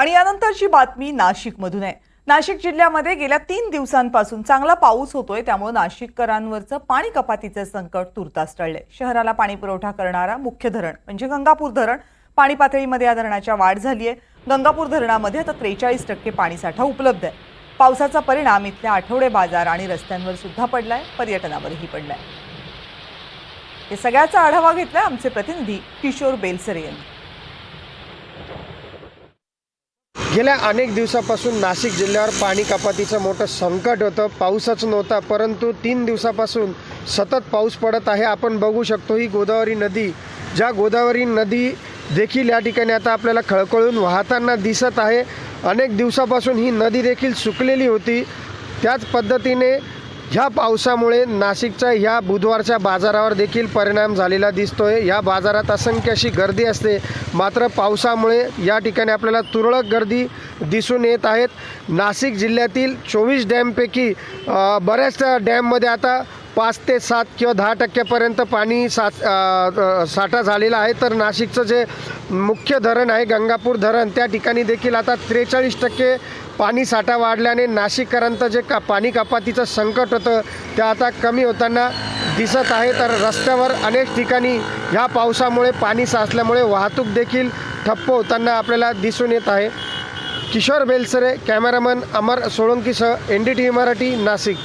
आणि यानंतरची बातमी नाशिकमधून आहे। नाशिक जिल्ह्यामध्ये गेल्या 3 दिवसांपासून चांगला पाऊस होतोय, त्यामुळे नाशिककरांवरचं पाणी कपातीचे संकट तुर्तास टळले। शहराला पाणी पुरवठा करणारा मुख्य धरण म्हणजे गंगापूर धरण पाणी पातळीमध्ये या धरणाच्या वाढ झाली आहे। गंगापूर धरणामध्ये आता 43% पाणीसाठा उपलब्ध आहे। पावसाचा परिणाम इथल्या आठवडे बाजार आणि रस्त्यांवर सुद्धा पडलाय, पर्यटनावरही पडलाय। हे सगळ्याचा आढावा घेतलाय आमचे प्रतिनिधी किशोर बेलसरे यांनी। गेल्या अनेक दिवसापासून नाशिक जिल्ह्यावर पाणी कपातीचं मोठं संकट होतं। पाऊसच नव्हता, परंतु 3 दिवसापासून सतत पाऊस पडत आहे। आपण बघू शकतो ही गोदावरी नदी, ज्या गोदावरी नदी देखील या ठिकाणी आता आपल्याला खळखळून वाहताना दिसत आहे। अनेक दिवसापासून ही नदी देखील सुकलेली होती। त्याच पद्धतीने ह्या पावसामुळे नाशिकच्या ह्या बुधवारच्या बाजारावर देखील परिणाम झालेला दिसतोय। या बाजारात असंख्य अशी गर्दी असते, मात्र पावसामुळे या ठिकाणी आपल्याला तुरळक गर्दी दिसून येत आहेत। नाशिक जिल्ह्यातील 24 डॅमपैकी बऱ्याच डॅममध्ये आता 5 ते 7 किंवा 10% पाणी साठा झालेला आहे। तर नाशिकचं जे मुख्य धरण आहे गंगापूर धरण, त्या ठिकाणी देखील आता 43% पाणी साठा वाढल्याने नाशिककरांचं जे पाणी कपातीचं संकट होतं ते आता कमी होताना दिसत आहे। तर रस्त्यावर अनेक ठिकाणी ह्या पावसामुळे पाणी साचल्यामुळे वाहतूक देखील ठप्प होताना आपल्याला दिसून येत आहे। किशोर बेलसरे, कॅमेरामन अमर सोळंकीसह NDTV मराठी, नाशिक।